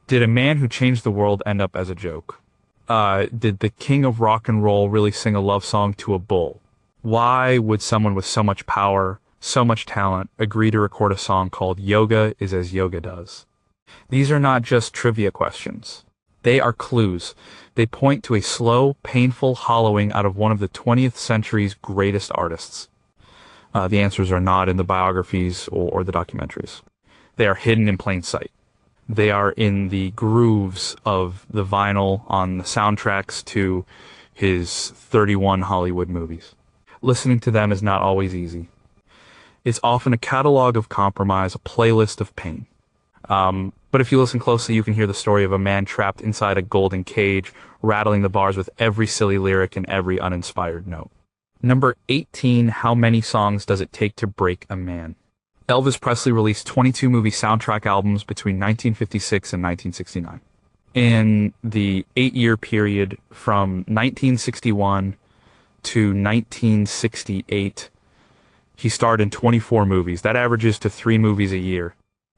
Did a man who changed the world end up as a joke? Did the king of rock and roll really sing a love song to a bull? Why would someone with so much power, so much talent, agree to record a song called Yoga is as Yoga Does? These are not just trivia questions. They are clues. They point to a slow, painful hollowing out of one of the 20th century's greatest artists. The answers are not in the biographies or the documentaries. They are hidden in plain sight. They are in the grooves of the vinyl on the soundtracks to his 31 Hollywood movies. Listening to them is not always easy. It's often a catalog of compromise, a playlist of pain. But if you listen closely, you can hear the story of a man trapped inside a golden cage, rattling the bars with every silly lyric and every uninspired note. Number 18, how many songs does it take to break a man? Elvis Presley released 22 movie soundtrack albums between 1956 and 1969. In the 8-year period from 1961 to 1968, he starred in 24 movies. That averages to 3 movies a year.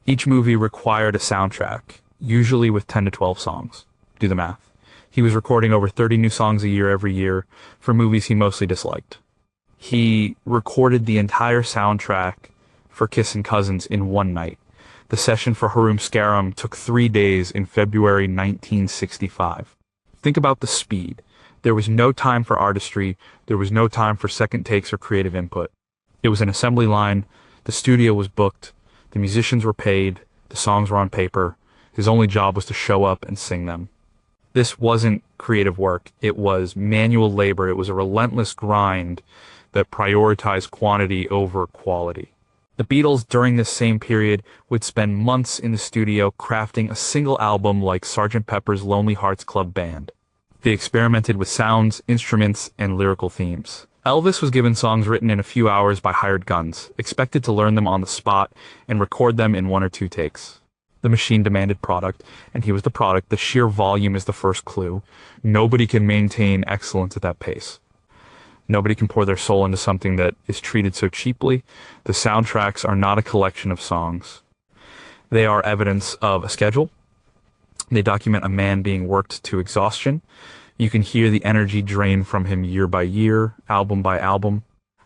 Each movie required a soundtrack, usually with 10 to 12 songs. Do the math. He was recording over 30 new songs a year every year for movies he mostly disliked. He recorded the entire soundtrack for Kissin' Cousins in one night. The session for Harum Scarum took 3 days in February 1965. Think about the speed. There was no time for artistry. There was no time for second takes or creative input. It was an assembly line. The studio was booked. The musicians were paid. The songs were on paper. His only job was to show up and sing them. This wasn't creative work. It was manual labor. It was a relentless grind that prioritized quantity over quality. The Beatles, during this same period, would spend months in the studio crafting a single album like Sgt. Pepper's Lonely Hearts Club Band. They experimented with sounds, instruments, and lyrical themes. Elvis was given songs written in a few hours by hired guns, expected to learn them on the spot and record them in 1 or 2 takes. The machine demanded product, and he was the product. The sheer volume is the first clue. Nobody can maintain excellence at that pace. Nobody can pour their soul into something that is treated so cheaply. The soundtracks are not a collection of songs. They are evidence of a schedule. They document a man being worked to exhaustion. You can hear the energy drain from him year by year, album by album.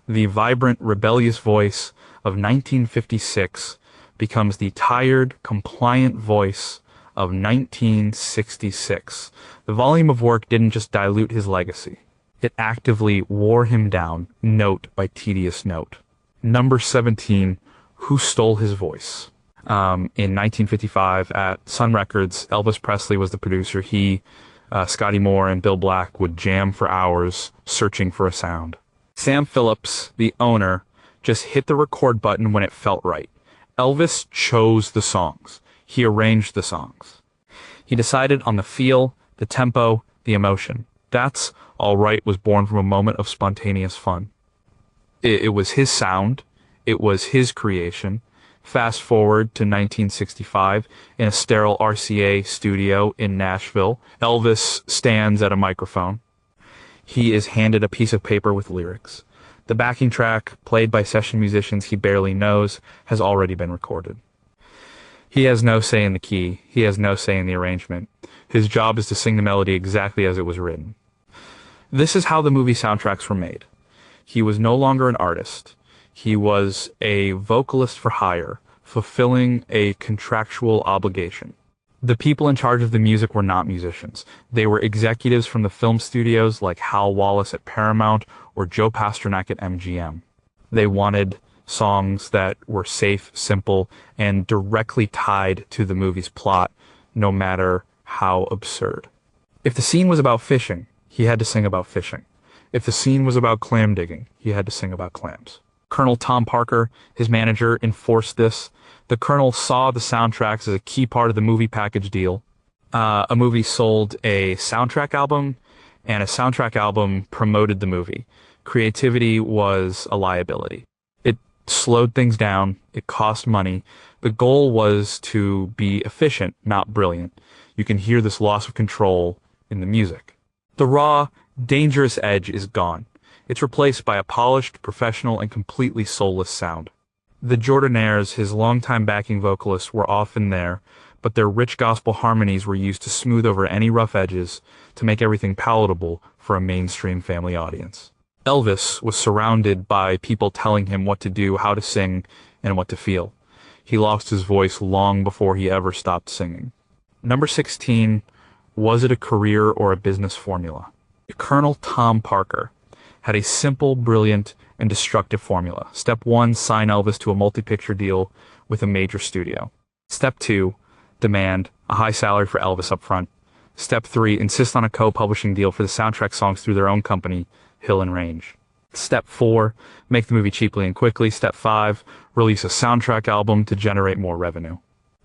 The vibrant, rebellious voice of 1956 becomes the tired, compliant voice of 1966. The volume of work didn't just dilute his legacy. It actively wore him down, note by tedious note. Number 17, who stole his voice? In 1955 at Sun Records, Elvis Presley was the producer. He, Scotty Moore, and Bill Black would jam for hours searching for a sound. Sam Phillips, the owner, just hit the record button when it felt right. Elvis chose the songs. He arranged the songs. He decided on the feel, the tempo, the emotion. That's All Right was born from a moment of spontaneous fun. It was his sound. It was his creation. Fast forward to 1965 in a sterile RCA studio in Nashville. Elvis stands at a microphone. He is handed a piece of paper with lyrics. The backing track, played by session musicians he barely knows, has already been recorded. He has no say in the key. He has no say in the arrangement. His job is to sing the melody exactly as it was written. This is how the movie soundtracks were made. He was no longer an artist. He was a vocalist for hire, fulfilling a contractual obligation. The people in charge of the music were not musicians. They were executives from the film studios like Hal Wallace at Paramount or Joe Pasternak at MGM. They wanted songs that were safe, simple, and directly tied to the movie's plot, no matter how absurd. If the scene was about fishing, he had to sing about fishing. If the scene was about clam digging, he had to sing about clams. Colonel Tom Parker, his manager, enforced this. The Colonel saw the soundtracks as a key part of the movie package deal. A movie sold a soundtrack album, and a soundtrack album promoted the movie. Creativity was a liability. It slowed things down. It cost money. The goal was to be efficient, not brilliant. You can hear this loss of control in the music. The raw, dangerous edge is gone. It's replaced by a polished, professional, and completely soulless sound. The Jordanaires, his longtime backing vocalists, were often there, but their rich gospel harmonies were used to smooth over any rough edges to make everything palatable for a mainstream family audience. Elvis was surrounded by people telling him what to do, how to sing, and what to feel. He lost his voice long before he ever stopped singing. Number 16, was it a career or a business formula? Colonel Tom Parker had a simple, brilliant, and destructive formula. Step 1, sign Elvis to a multi-picture deal with a major studio. Step 2, demand a high salary for Elvis up front. Step 3, insist on a co-publishing deal for the soundtrack songs through their own company, Hill and Range. Step 4, make the movie cheaply and quickly. Step 5, release a soundtrack album to generate more revenue.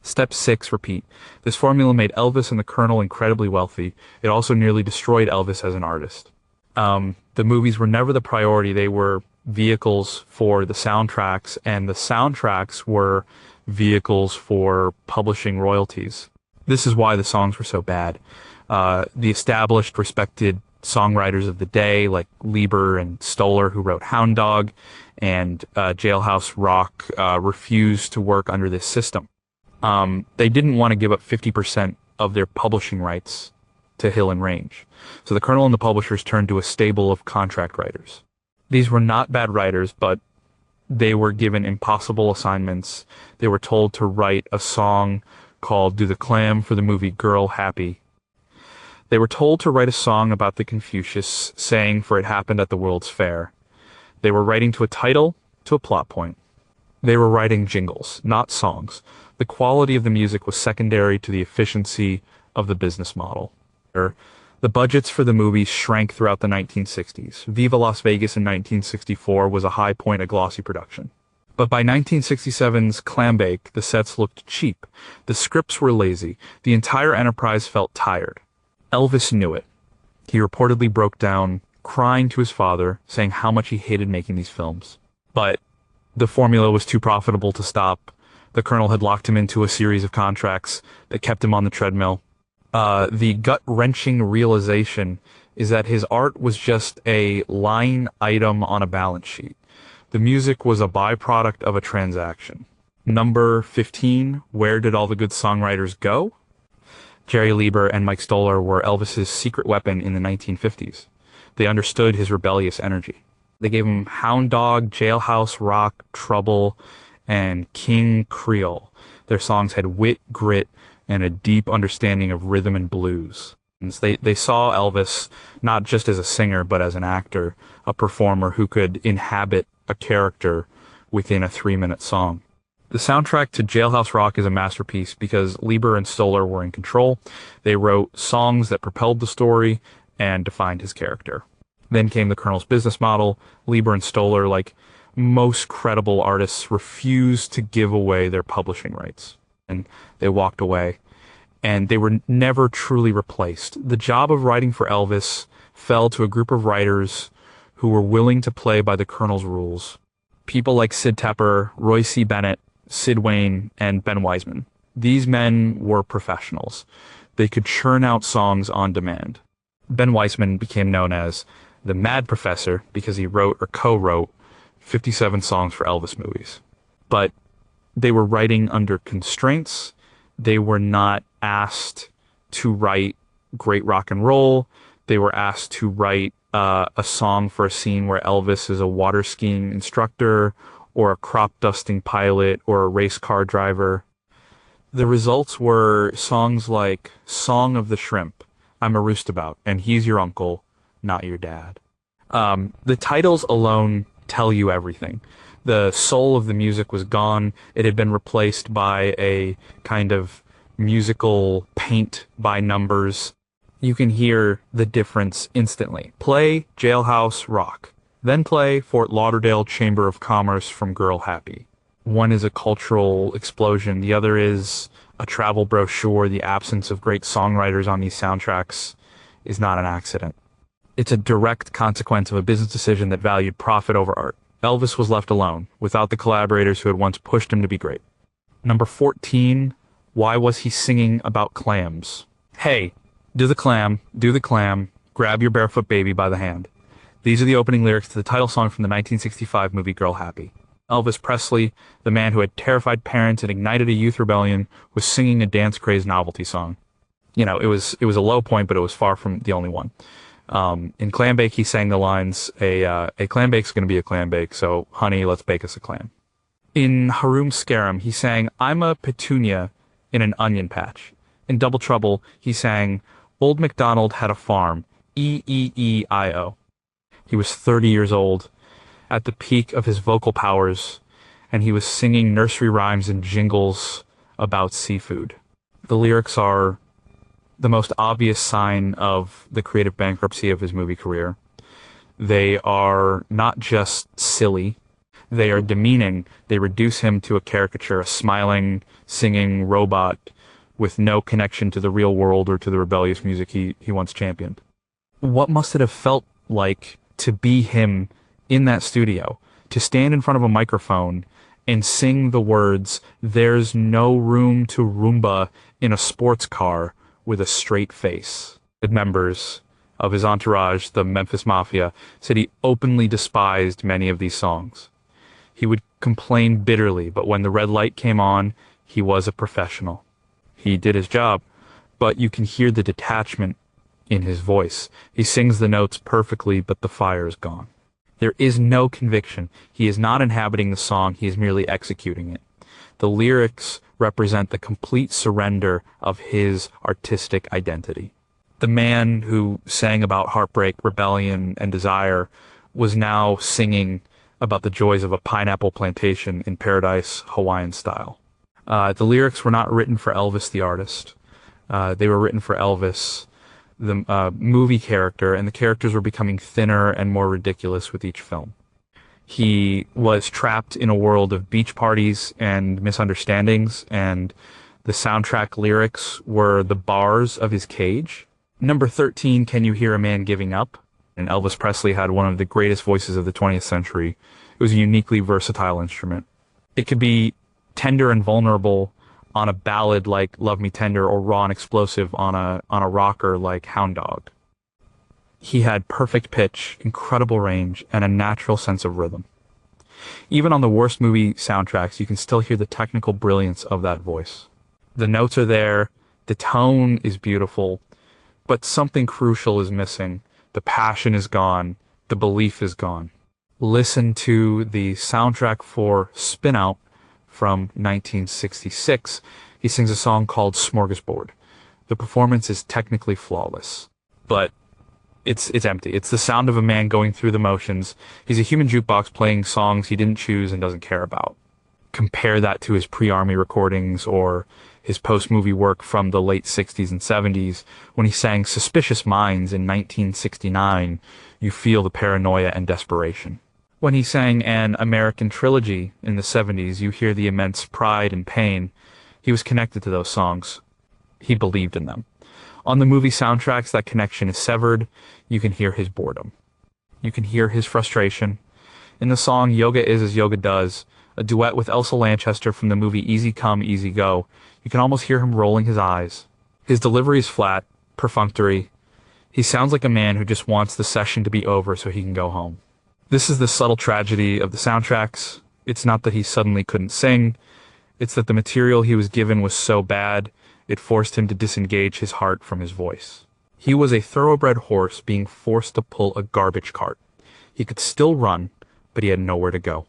Step 6, repeat. This formula made Elvis and the Colonel incredibly wealthy. It also nearly destroyed Elvis as an artist. The movies were never the priority. They were vehicles for the soundtracks, and the soundtracks were vehicles for publishing royalties. This is why the songs were so bad. The established, respected songwriters of the day, like Lieber and Stoller, who wrote Hound Dog, and Jailhouse Rock, refused to work under this system. They didn't want to give up 50% of their publishing rights to Hill and Range. So the Colonel and the publishers turned to a stable of contract writers. These were not bad writers, but they were given impossible assignments. They were told to write a song called Do the Clam for the movie Girl Happy. They were told to write a song about the Confucius saying, for it happened at the World's Fair. They were writing to a title, to a plot point. They were writing jingles, not songs. The quality of the music was secondary to the efficiency of the business model. The budgets for the movies shrank throughout the 1960s. Viva Las Vegas in 1964 was a high point of glossy production. But by 1967's Clambake, the sets looked cheap. The scripts were lazy. The entire enterprise felt tired. Elvis knew it. He reportedly broke down, crying to his father, saying how much he hated making these films. But the formula was too profitable to stop. The Colonel had locked him into a series of contracts that kept him on the treadmill. The gut-wrenching realization is that his art was just a line item on a balance sheet. The music was a byproduct of a transaction. Number 15, where did all the good songwriters go? Jerry Lieber and Mike Stoller were Elvis's secret weapon in the 1950s. They understood his rebellious energy. They gave him Hound Dog, Jailhouse Rock, Trouble, and King Creole. Their songs had wit, grit, and a deep understanding of rhythm and blues. And they saw Elvis not just as a singer, but as an actor, a performer who could inhabit a character within a 3-minute song. The soundtrack to Jailhouse Rock is a masterpiece because Lieber and Stoller were in control. They wrote songs that propelled the story and defined his character. Then came the Colonel's business model. Lieber and Stoller, like most credible artists, refused to give away their publishing rights. And they walked away, and they were never truly replaced. The job of writing for Elvis fell to a group of writers who were willing to play by the Colonel's rules. People like Sid Tepper, Roy C. Bennett, Sid Wayne, and Ben Weisman. These men were professionals. They could churn out songs on demand. Ben Weisman became known as the Mad Professor because he wrote or co-wrote 57 songs for Elvis movies. But they were writing under constraints. They were not asked to write great rock and roll. They were asked to write a song for a scene where Elvis is a water skiing instructor or a crop dusting pilot or a race car driver. The results were songs like Song of the Shrimp, I'm a Roostabout, and He's Your Uncle, Not Your Dad. The titles alone tell you everything. The soul of the music was gone. It had been replaced by a kind of musical paint by numbers. You can hear the difference instantly. Play Jailhouse Rock. Then play Fort Lauderdale Chamber of Commerce from Girl Happy. One is a cultural explosion. The other is a travel brochure. The absence of great songwriters on these soundtracks is not an accident. It's a direct consequence of a business decision that valued profit over art. Elvis was left alone, without the collaborators who had once pushed him to be great. Number 14, why was he singing about clams? Hey, do the clam, grab your barefoot baby by the hand. These are the opening lyrics to the title song from the 1965 movie Girl Happy. Elvis Presley, the man who had terrified parents and ignited a youth rebellion, was singing a dance-crazed novelty song. It was a low point, but it was far from the only one. In Clam Bake, he sang the lines, a clam bake's gonna be a clam bake, so honey, let's bake us a clam. In Harum Scarum, he sang, I'm a petunia in an onion patch. In Double Trouble, he sang, Old MacDonald had a farm, E-E-E-I-O. He was 30 years old, at the peak of his vocal powers, and he was singing nursery rhymes and jingles about seafood. The lyrics are the most obvious sign of the creative bankruptcy of his movie career. They are not just silly, they are demeaning. They reduce him to a caricature, a smiling, singing robot with no connection to the real world or to the rebellious music he once championed. What must it have felt like to be him in that studio, to stand in front of a microphone and sing the words, there's no room to Roomba in a sports car, with a straight face? The members of his entourage, the Memphis Mafia, said he openly despised many of these songs. He would complain bitterly, but when the red light came on, he was a professional. He did his job, but you can hear the detachment in his voice. He sings the notes perfectly, but the fire is gone. There is no conviction. He is not inhabiting the song, he is merely executing it. The lyrics represent the complete surrender of his artistic identity. The man who sang about heartbreak, rebellion, and desire was now singing about the joys of a pineapple plantation in paradise, Hawaiian style. The lyrics were not written for Elvis the artist. They were written for Elvis, the movie character, and the characters were becoming thinner and more ridiculous with each film. He was trapped in a world of beach parties and misunderstandings, and the soundtrack lyrics were the bars of his cage. Number 13, Can You Hear a Man Giving Up? And Elvis Presley had one of the greatest voices of the 20th century. It was a uniquely versatile instrument. It could be tender and vulnerable on a ballad like Love Me Tender, or raw and explosive on a rocker like Hound Dog. He had perfect pitch, incredible range, and a natural sense of rhythm. Even on the worst movie soundtracks, you can still hear the technical brilliance of that voice. The notes are there, the tone is beautiful, but something crucial is missing. The passion is gone, the belief is gone. Listen to the soundtrack for Spin Out from 1966. He sings a song called Smorgasbord. The performance is technically flawless, but it's empty. It's the sound of a man going through the motions. He's a human jukebox playing songs he didn't choose and doesn't care about. Compare that to his pre-army recordings or his post-movie work from the late 60s and 70s. When he sang Suspicious Minds in 1969, you feel the paranoia and desperation. When he sang An American Trilogy in the 70s, you hear the immense pride and pain. He was connected to those songs. He believed in them. On the movie soundtracks, that connection is severed. You can hear his boredom. You can hear his frustration. In the song Yoga Is As Yoga Does, a duet with Elsa Lanchester from the movie Easy Come, Easy Go, you can almost hear him rolling his eyes. His delivery is flat, perfunctory. He sounds like a man who just wants the session to be over so he can go home. This is the subtle tragedy of the soundtracks. It's not that he suddenly couldn't sing. It's that the material he was given was so bad, it forced him to disengage his heart from his voice. He was a thoroughbred horse being forced to pull a garbage cart. He could still run, but he had nowhere to go.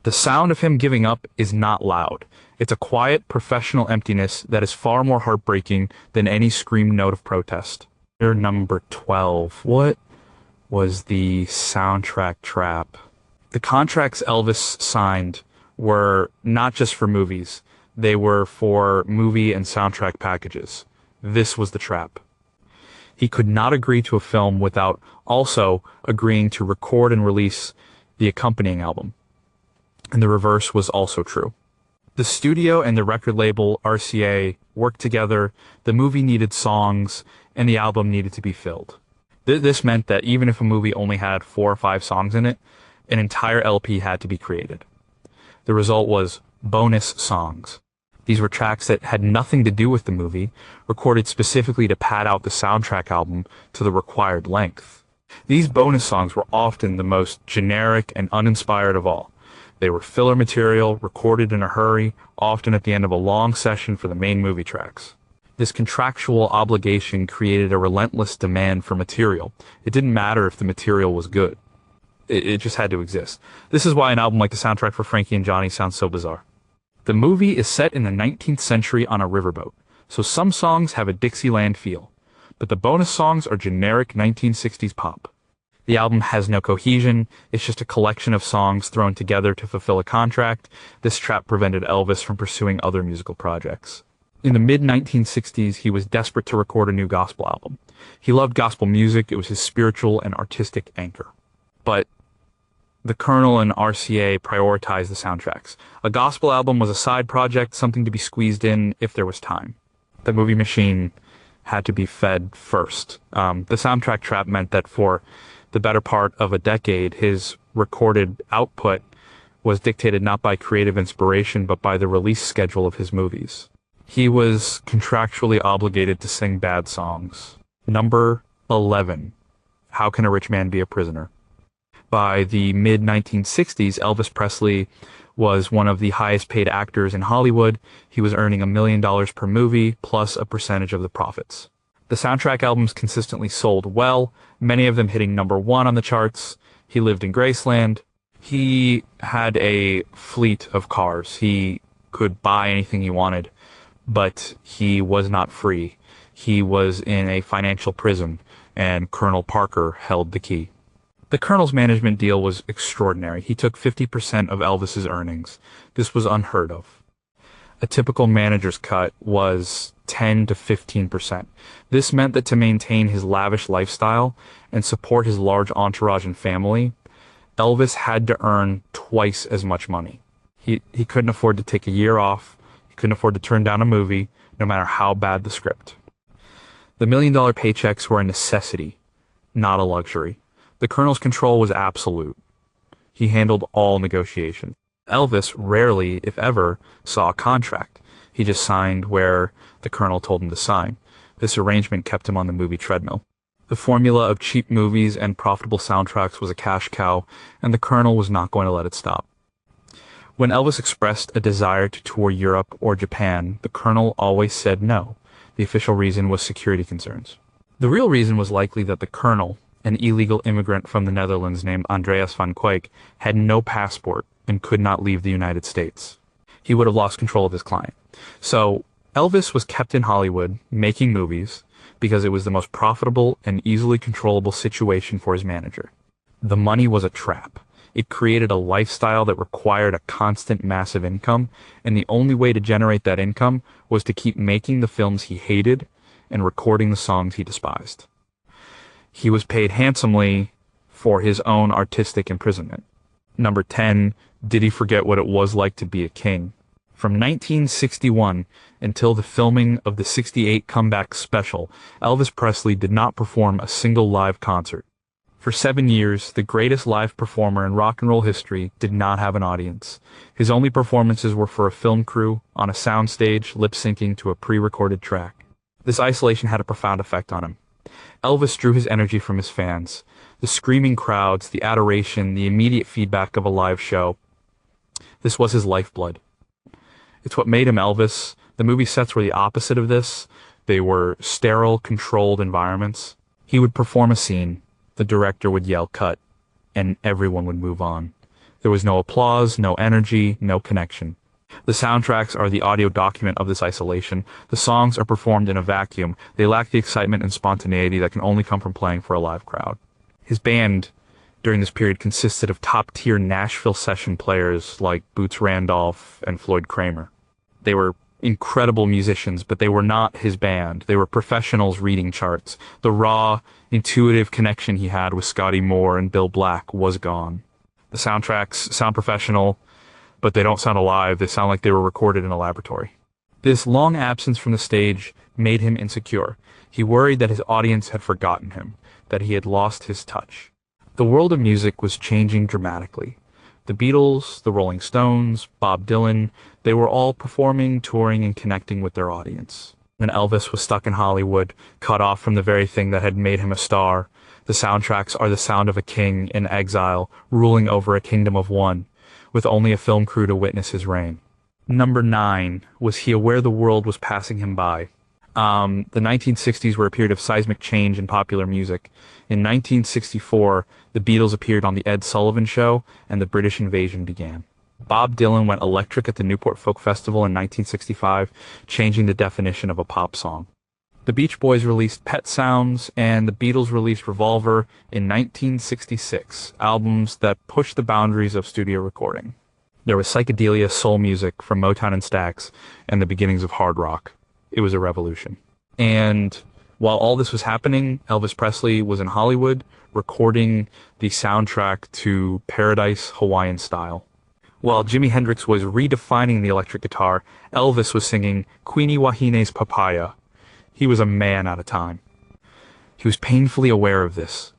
The sound of him giving up is not loud. It's a quiet, professional emptiness that is far more heartbreaking than any scream note of protest. Number 12. What was the soundtrack trap? The contracts Elvis signed were not just for movies. They were for movie and soundtrack packages. This was the trap. He could not agree to a film without also agreeing to record and release the accompanying album. And the reverse was also true. The studio and the record label, RCA, worked together. The movie needed songs, and the album needed to be filled. This meant that even if a movie only had 4 or 5 songs in it, an entire LP had to be created. The result was bonus songs. These were tracks that had nothing to do with the movie, recorded specifically to pad out the soundtrack album to the required length. These bonus songs were often the most generic and uninspired of all. They were filler material, recorded in a hurry, often at the end of a long session for the main movie tracks. This contractual obligation created a relentless demand for material. It didn't matter if the material was good. It just had to exist. This is why an album like the soundtrack for Frankie and Johnny sounds so bizarre. The movie is set in the 19th century on a riverboat, so some songs have a Dixieland feel, but the bonus songs are generic 1960s pop. The album has no cohesion, it's just a collection of songs thrown together to fulfill a contract. This trap prevented Elvis from pursuing other musical projects. In the mid-1960s, he was desperate to record a new gospel album. He loved gospel music, it was his spiritual and artistic anchor. But the Colonel and RCA prioritized the soundtracks. A gospel album was a side project, something to be squeezed in if there was time. The movie machine had to be fed first. The soundtrack trap meant that for the better part of a decade, his recorded output was dictated not by creative inspiration, but by the release schedule of his movies. He was contractually obligated to sing bad songs. Number 11, How Can a Rich Man Be a Prisoner? By the mid-1960s, Elvis Presley was one of the highest paid actors in Hollywood. He was earning $1 million per movie, plus a percentage of the profits. The soundtrack albums consistently sold well, many of them hitting number 1 on the charts. He lived in Graceland. He had a fleet of cars. He could buy anything he wanted, but he was not free. He was in a financial prison, and Colonel Parker held the key. The Colonel's management deal was extraordinary. He took 50% of Elvis's earnings. This was unheard of. A typical manager's cut was 10 to 15%. This meant that to maintain his lavish lifestyle and support his large entourage and family, Elvis had to earn twice as much money. He couldn't afford to take a year off. He couldn't afford to turn down a movie, no matter how bad the script. The $1 million paychecks were a necessity, not a luxury. The Colonel's control was absolute. He handled all negotiations. Elvis rarely, if ever, saw a contract. He just signed where the Colonel told him to sign. This arrangement kept him on the movie treadmill. The formula of cheap movies and profitable soundtracks was a cash cow, and the Colonel was not going to let it stop. When Elvis expressed a desire to tour Europe or Japan, the Colonel always said no. The official reason was security concerns. The real reason was likely that the Colonel, an illegal immigrant from the Netherlands named Andreas van Quijk, had no passport and could not leave the United States. He would have lost control of his client. So Elvis was kept in Hollywood making movies because it was the most profitable and easily controllable situation for his manager. The money was a trap. It created a lifestyle that required a constant massive income, and the only way to generate that income was to keep making the films he hated and recording the songs he despised. He was paid handsomely for his own artistic imprisonment. Number 10, did he forget what it was like to be a king? From 1961 until the filming of the '68 comeback special, Elvis Presley did not perform a single live concert. For 7 years, the greatest live performer in rock and roll history did not have an audience. His only performances were for a film crew, on a soundstage, lip-syncing to a pre-recorded track. This isolation had a profound effect on him. Elvis drew his energy from his fans. The screaming crowds, the adoration, the immediate feedback of a live show. This was his lifeblood. It's what made him Elvis. The movie sets were the opposite of this. They were sterile, controlled environments. He would perform a scene, the director would yell cut, and everyone would move on. There was no applause, no energy, no connection. The soundtracks are the audio document of this isolation. The songs are performed in a vacuum. They lack the excitement and spontaneity that can only come from playing for a live crowd. His band during this period consisted of top-tier Nashville session players like Boots Randolph and Floyd Kramer. They were incredible musicians, but they were not his band. They were professionals reading charts. The raw, intuitive connection he had with Scotty Moore and Bill Black was gone. The soundtracks sound professional, but they don't sound alive. They sound like they were recorded in a laboratory. This long absence from the stage made him insecure. He worried that his audience had forgotten him, that he had lost his touch. The world of music was changing dramatically. The Beatles, the Rolling Stones, Bob Dylan, they were all performing, touring, and connecting with their audience. And Elvis was stuck in Hollywood, cut off from the very thing that had made him a star. The soundtracks are the sound of a king in exile, ruling over a kingdom of one. with only a film crew to witness his reign. Number 9, was he aware the world was passing him by? The 1960s were a period of seismic change in popular music. In 1964, the Beatles appeared on The Ed Sullivan Show, and the British invasion began. Bob Dylan went electric at the Newport Folk Festival in 1965, changing the definition of a pop song. The Beach Boys released Pet Sounds, and the Beatles released Revolver in 1966, albums that pushed the boundaries of studio recording. There was psychedelia soul music from Motown and Stax, and the beginnings of hard rock. It was a revolution. And while all this was happening, Elvis Presley was in Hollywood recording the soundtrack to Paradise Hawaiian Style. While Jimi Hendrix was redefining the electric guitar, Elvis was singing Queenie Wahine's Papaya. He was a man out of time. He was painfully aware of this.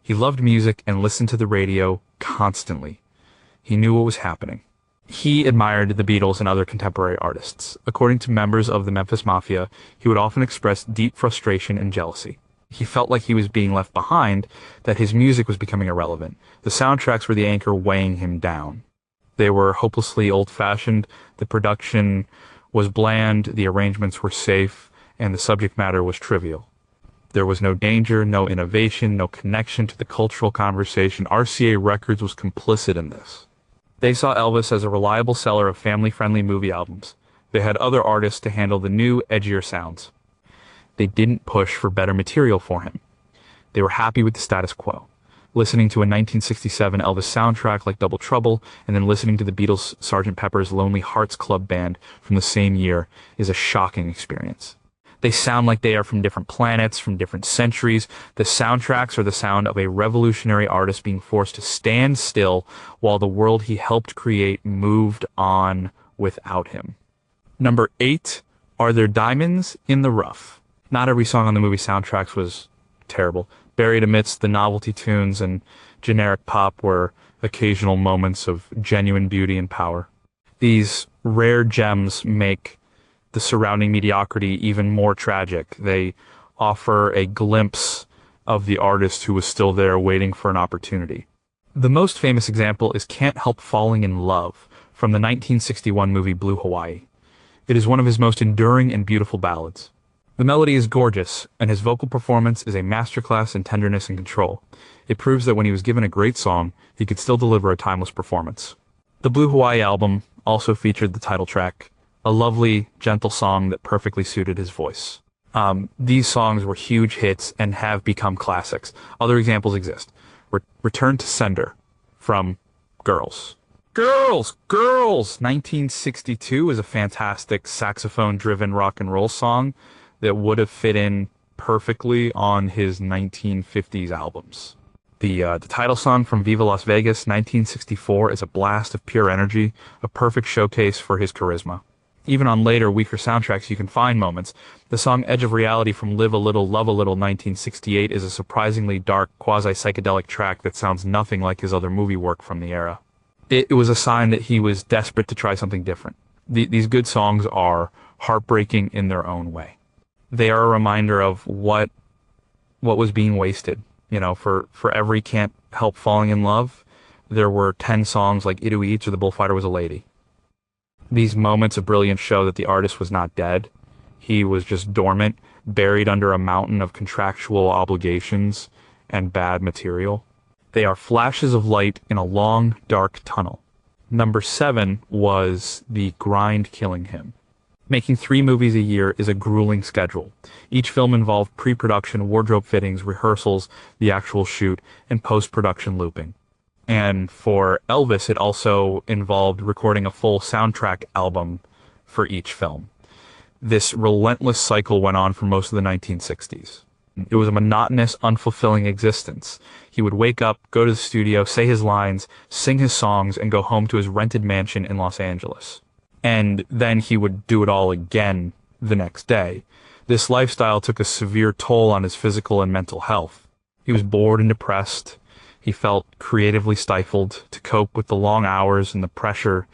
He loved music and listened to the radio constantly. He knew what was happening. He admired the Beatles and other contemporary artists. According to members of the Memphis Mafia, he would often express deep frustration and jealousy. He felt like he was being left behind, that his music was becoming irrelevant. The soundtracks were the anchor weighing him down. They were hopelessly old-fashioned, the production was bland, the arrangements were safe, and the subject matter was trivial. There was no danger, no innovation, no connection to the cultural conversation. RCA Records was complicit in this. They saw Elvis as a reliable seller of family-friendly movie albums. They had other artists to handle the new, edgier sounds. They didn't push for better material for him. They were happy with the status quo. Listening to a 1967 Elvis soundtrack like Double Trouble, and then listening to the Beatles' Sgt. Pepper's Lonely Hearts Club Band from the same year is a shocking experience. They sound like they are from different planets, from different centuries. The soundtracks are the sound of a revolutionary artist being forced to stand still while the world he helped create moved on without him. Number 8, Are There Diamonds in the Rough? Not every song on the movie soundtracks was terrible. Buried amidst the novelty tunes and generic pop were occasional moments of genuine beauty and power. These rare gems make the surrounding mediocrity even more tragic. They offer a glimpse of the artist who was still there waiting for an opportunity. The most famous example is Can't Help Falling in Love from the 1961 movie Blue Hawaii. It is one of his most enduring and beautiful ballads. The melody is gorgeous, and his vocal performance is a masterclass in tenderness and control. It proves that when he was given a great song, he could still deliver a timeless performance. The Blue Hawaii album also featured the title track, a lovely, gentle song that perfectly suited his voice. These songs were huge hits and have become classics. Other examples exist. Return to Sender from Girls. Girls! 1962 is a fantastic saxophone-driven rock and roll song that would have fit in perfectly on his 1950s albums. The title song from Viva Las Vegas, 1964, is a blast of pure energy, a perfect showcase for his charisma. Even on later, weaker soundtracks, you can find moments. The song Edge of Reality from Live a Little, Love a Little, 1968, is a surprisingly dark, quasi-psychedelic track that sounds nothing like his other movie work from the era. It was a sign that he was desperate to try something different. These good songs are heartbreaking in their own way. They are a reminder of what was being wasted. You know, for every Can't Help Falling in Love, there were 10 songs like Idu Eats or The Bullfighter Was a Lady. These moments of brilliance show that the artist was not dead. He was just dormant, buried under a mountain of contractual obligations and bad material. They are flashes of light in a long, dark tunnel. Number 7 was The Grind Killing Him. Making 3 movies a year is a grueling schedule. Each film involved pre-production, wardrobe fittings, rehearsals, the actual shoot, and post-production looping. And for Elvis, it also involved recording a full soundtrack album for each film. This relentless cycle went on for most of the 1960s. It was a monotonous, unfulfilling existence. He would wake up, go to the studio, say his lines, sing his songs, and go home to his rented mansion in Los Angeles. And then he would do it all again the next day. This lifestyle took a severe toll on his physical and mental health. He was bored and depressed. He felt creatively stifled. To cope with the long hours and the pressure,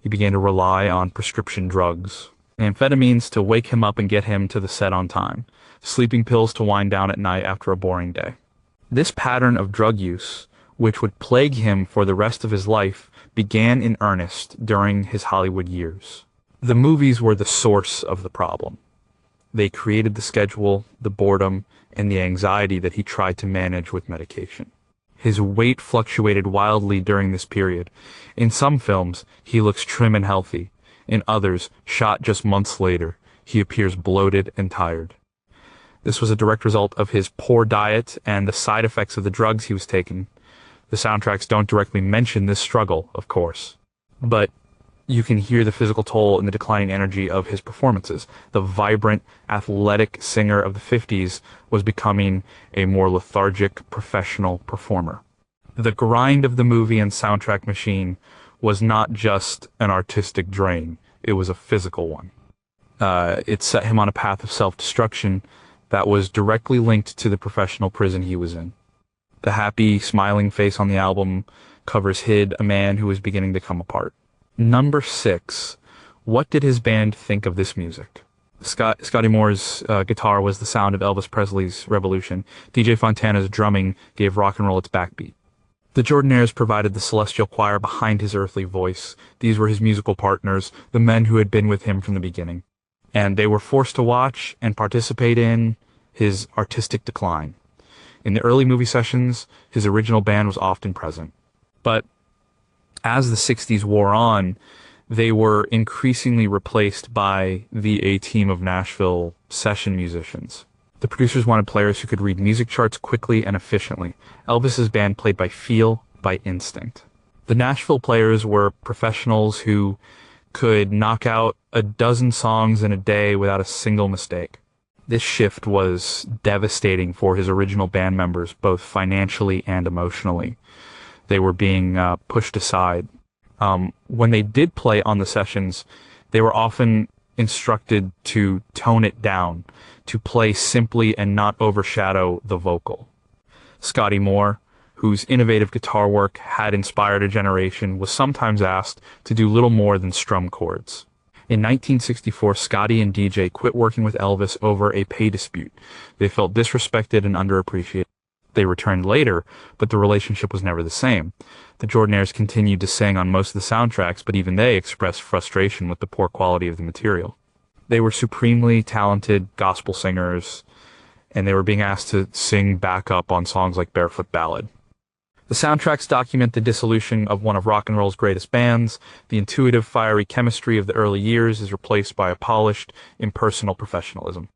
he began to rely on prescription drugs. Amphetamines to wake him up and get him to the set on time. Sleeping pills to wind down at night after a boring day. This pattern of drug use which would plague him for the rest of his life, began in earnest during his Hollywood years. The movies were the source of the problem. They created the schedule, the boredom, and the anxiety that he tried to manage with medication. His weight fluctuated wildly during this period. In some films, he looks trim and healthy. In others, shot just months later, he appears bloated and tired. This was a direct result of his poor diet and the side effects of the drugs he was taking. The soundtracks don't directly mention this struggle, of course, but you can hear the physical toll and the declining energy of his performances. The vibrant, athletic singer of the 50s was becoming a more lethargic, professional performer. The grind of the movie and soundtrack machine was not just an artistic drain, it was a physical one. It set him on a path of self-destruction that was directly linked to the professional prison he was in. The happy, smiling face on the album covers hid a man who was beginning to come apart. Number 6. What did his band think of this music? Scotty Moore's guitar was the sound of Elvis Presley's Revolution. DJ Fontana's drumming gave rock and roll its backbeat. The Jordanaires provided the celestial choir behind his earthly voice. These were his musical partners, the men who had been with him from the beginning. And they were forced to watch and participate in his artistic decline. In the early movie sessions, his original band was often present. But as the 60s wore on, they were increasingly replaced by the A-Team of Nashville session musicians. The producers wanted players who could read music charts quickly and efficiently. Elvis's band played by feel, by instinct. The Nashville players were professionals who could knock out a dozen songs in a day without a single mistake. This shift was devastating for his original band members, both financially and emotionally. They were being pushed aside. When they did play on the sessions, they were often instructed to tone it down, to play simply and not overshadow the vocal. Scotty Moore, whose innovative guitar work had inspired a generation, was sometimes asked to do little more than strum chords. In 1964, Scotty and DJ quit working with Elvis over a pay dispute. They felt disrespected and underappreciated. They returned later, but the relationship was never the same. The Jordanaires continued to sing on most of the soundtracks, but even they expressed frustration with the poor quality of the material. They were supremely talented gospel singers, and they were being asked to sing backup on songs like Barefoot Ballad. The soundtracks document the dissolution of one of rock and roll's greatest bands. The intuitive, fiery chemistry of the early years is replaced by a polished, impersonal professionalism.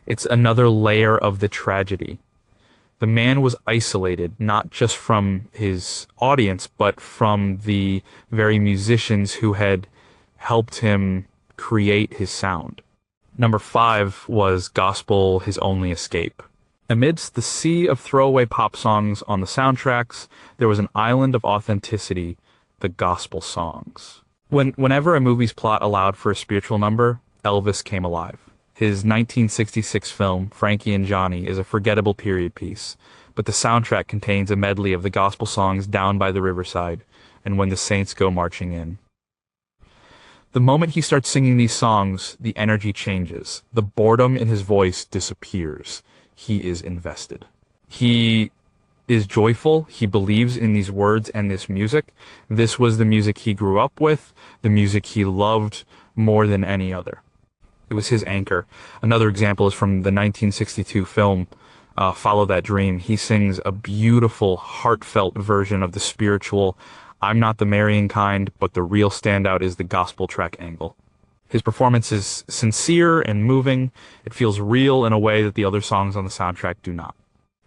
It's another layer of the tragedy. The man was isolated, not just from his audience, but from the very musicians who had helped him create his sound. Number 5 was gospel, his only escape. Amidst the sea of throwaway pop songs on the soundtracks, there was an island of authenticity, the gospel songs. Whenever a movie's plot allowed for a spiritual number, Elvis came alive. His 1966 film, Frankie and Johnny, is a forgettable period piece, but the soundtrack contains a medley of the gospel songs Down by the Riverside and When the Saints Go Marching In. The moment he starts singing these songs, the energy changes. The boredom in his voice disappears. He is invested. He is joyful. He believes in these words and this music. This was the music he grew up with, the music he loved more than any other. It was his anchor. Another example is from the 1962 film, Follow That Dream. He sings a beautiful, heartfelt version of the spiritual, I'm not the marrying kind, but the real standout is the gospel track angle. His performance is sincere and moving. It feels real in a way that the other songs on the soundtrack do not.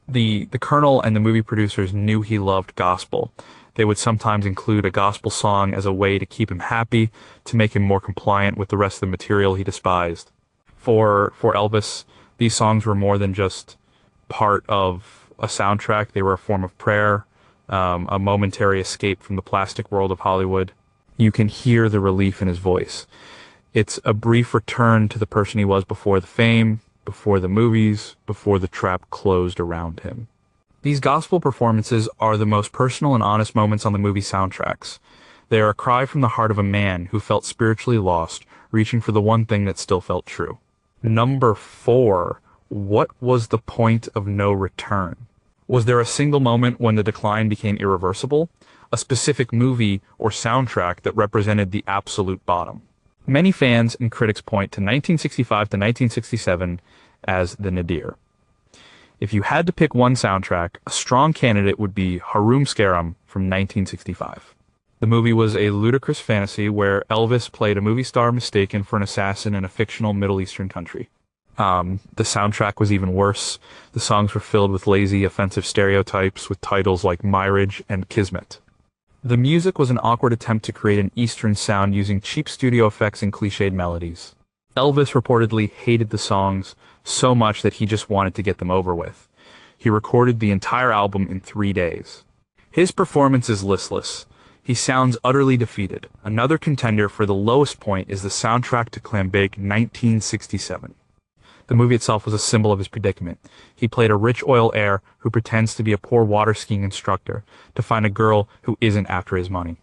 The Colonel and the movie producers knew he loved gospel. They would sometimes include a gospel song as a way to keep him happy, to make him more compliant with the rest of the material he despised. For Elvis, these songs were more than just part of a soundtrack. They were a form of prayer, a momentary escape from the plastic world of Hollywood. You can hear the relief in his voice. It's a brief return to the person he was before the fame, before the movies, before the trap closed around him. These gospel performances are the most personal and honest moments on the movie soundtracks. They are a cry from the heart of a man who felt spiritually lost, reaching for the one thing that still felt true. Number 4, what was the point of no return? Was there a single moment when the decline became irreversible? A specific movie or soundtrack that represented the absolute bottom? Many fans and critics point to 1965 to 1967 as the nadir. If you had to pick one soundtrack, a strong candidate would be Harum Scarum from 1965. The movie was a ludicrous fantasy where Elvis played a movie star mistaken for an assassin in a fictional Middle Eastern country. The soundtrack was even worse. The songs were filled with lazy, offensive stereotypes with titles like Mirage and Kismet. The music was an awkward attempt to create an Eastern sound using cheap studio effects and cliched melodies. Elvis reportedly hated the songs so much that he just wanted to get them over with. He recorded the entire album in 3 days. His performance is listless. He sounds utterly defeated. Another contender for the lowest point is the soundtrack to Clambake 1967. The movie itself was a symbol of his predicament. He played a rich oil heir who pretends to be a poor water skiing instructor to find a girl who isn't after his money.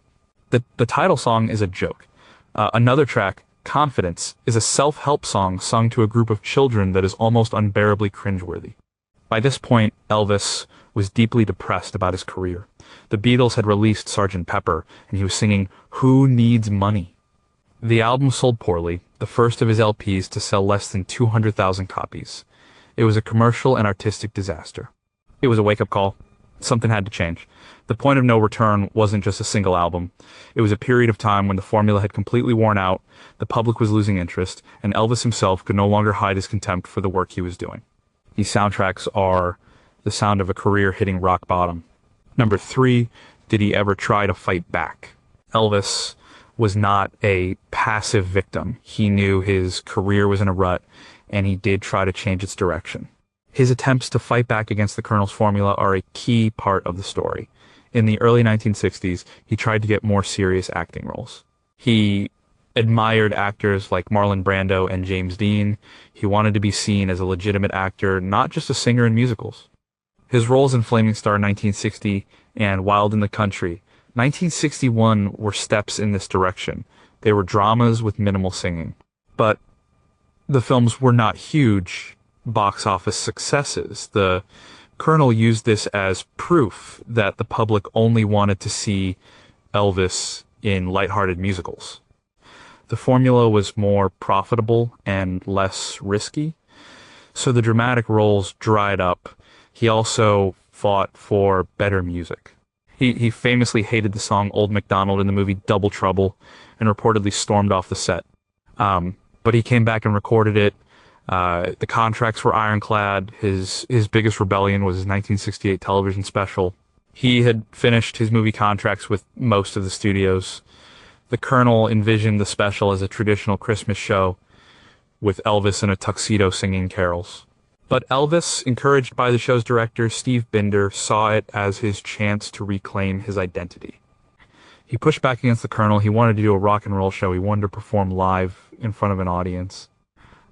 The title song is a joke. Another track, Confidence, is a self-help song sung to a group of children that is almost unbearably cringeworthy. By this point, Elvis was deeply depressed about his career. The Beatles had released Sgt. Pepper, and he was singing Who Needs Money? The album sold poorly, the first of his LPs to sell less than 200,000 copies. It was a commercial and artistic disaster. It was a wake-up call. Something had to change. The point of no return wasn't just a single album. It was a period of time when the formula had completely worn out, the public was losing interest, and Elvis himself could no longer hide his contempt for the work he was doing. These soundtracks are the sound of a career hitting rock bottom. Number 3, did he ever try to fight back? Elvis was not a passive victim. He knew his career was in a rut, and he did try to change its direction. His attempts to fight back against the Colonel's formula are a key part of the story. In the early 1960s, he tried to get more serious acting roles. He admired actors like Marlon Brando and James Dean. He wanted to be seen as a legitimate actor, not just a singer in musicals. His roles in Flaming Star 1960 and Wild in the Country 1961 were steps in this direction. They were dramas with minimal singing. But the films were not huge box office successes. The Colonel used this as proof that the public only wanted to see Elvis in lighthearted musicals. The formula was more profitable and less risky, so the dramatic roles dried up. He also fought for better music. He famously hated the song Old MacDonald in the movie Double Trouble and reportedly stormed off the set. But he came back and recorded it. The contracts were ironclad. His biggest rebellion was his 1968 television special. He had finished his movie contracts with most of the studios. The Colonel envisioned the special as a traditional Christmas show with Elvis in a tuxedo singing carols. But Elvis, encouraged by the show's director, Steve Binder, saw it as his chance to reclaim his identity. He pushed back against the Colonel. He wanted to do a rock and roll show. He wanted to perform live in front of an audience.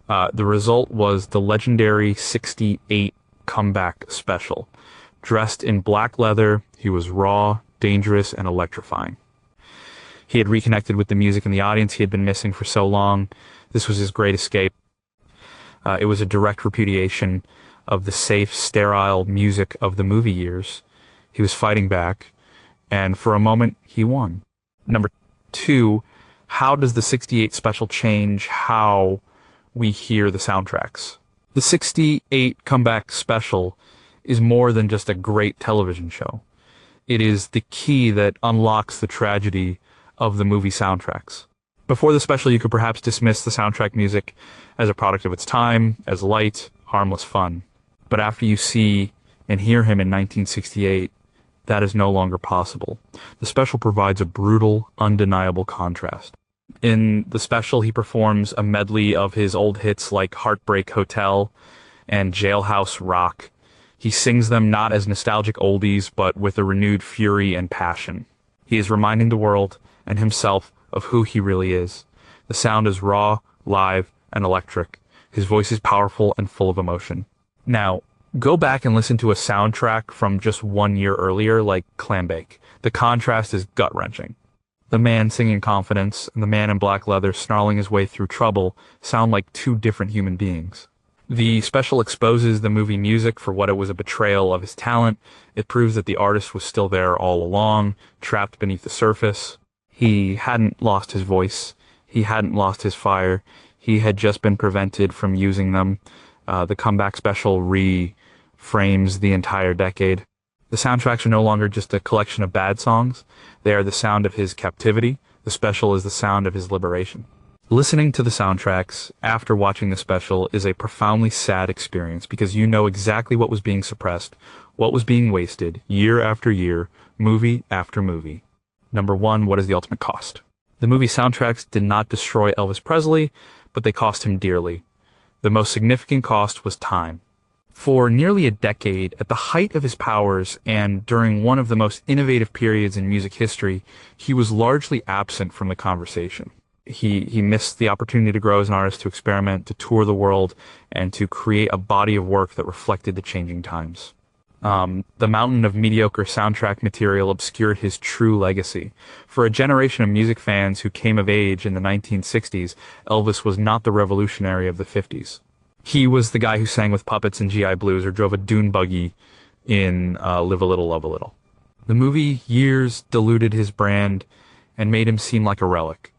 The result was the legendary 68 comeback special. Dressed in black leather, he was raw, dangerous, and electrifying. He had reconnected with the music and the audience he had been missing for so long. This was his great escape. It was a direct repudiation of the safe, sterile music of the movie years. He was fighting back, and for a moment, he won. Number 2, how does the 68 special change how we hear the soundtracks? The 68 comeback special is more than just a great television show. It is the key that unlocks the tragedy of the movie soundtracks. Before the special, you could perhaps dismiss the soundtrack music as a product of its time, as light, harmless fun. But after you see and hear him in 1968, that is no longer possible. The special provides a brutal, undeniable contrast. In the special, he performs a medley of his old hits like Heartbreak Hotel and Jailhouse Rock. He sings them not as nostalgic oldies, but with a renewed fury and passion. He is reminding the world and himself of who he really is. The sound is raw, live, and electric. His voice is powerful and full of emotion. Now, go back and listen to a soundtrack from just 1 year earlier, like Clambake. The contrast is gut-wrenching. The man singing Confidence and the man in black leather snarling his way through trouble sound like two different human beings. The special exposes the movie music for what it was, a betrayal of his talent. It proves that the artist was still there all along, trapped beneath the surface. He hadn't lost his voice. He hadn't lost his fire. He had just been prevented from using them. The comeback special reframes the entire decade. The soundtracks are no longer just a collection of bad songs. They are the sound of his captivity. The special is the sound of his liberation. Listening to the soundtracks after watching the special is a profoundly sad experience because you know exactly what was being suppressed, what was being wasted, year after year, movie after movie. Number one, what is the ultimate cost? The movie soundtracks did not destroy Elvis Presley, but they cost him dearly. The most significant cost was time. For nearly a decade, at the height of his powers and during one of the most innovative periods in music history, he was largely absent from the conversation. He missed the opportunity to grow as an artist, to experiment, to tour the world, and to create a body of work that reflected the changing times. The mountain of mediocre soundtrack material obscured his true legacy. For a generation of music fans who came of age in the 1960s, Elvis was not the revolutionary of the 50s. He was the guy who sang with puppets in GI Blues or drove a dune buggy in Live a Little, Love a Little. The movie years diluted his brand and made him seem like a relic.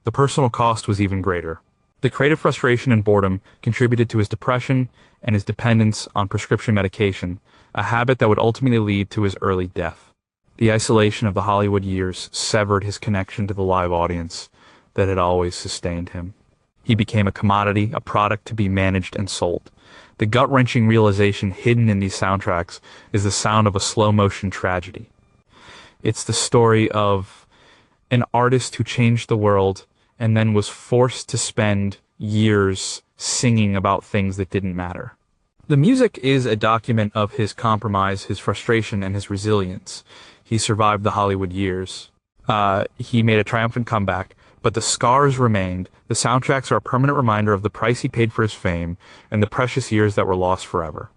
The personal cost was even greater. The creative frustration and boredom contributed to his depression and his dependence on prescription medication, a habit that would ultimately lead to his early death. The isolation of the Hollywood years severed his connection to the live audience that had always sustained him. He became a commodity, a product to be managed and sold. The gut-wrenching realization hidden in these soundtracks is the sound of a slow-motion tragedy. It's the story of an artist who changed the world and then was forced to spend years singing about things that didn't matter. The music is a document of his compromise, his frustration, and his resilience. He survived the Hollywood years. He made a triumphant comeback, but the scars remained. The soundtracks are a permanent reminder of the price he paid for his fame and the precious years that were lost forever.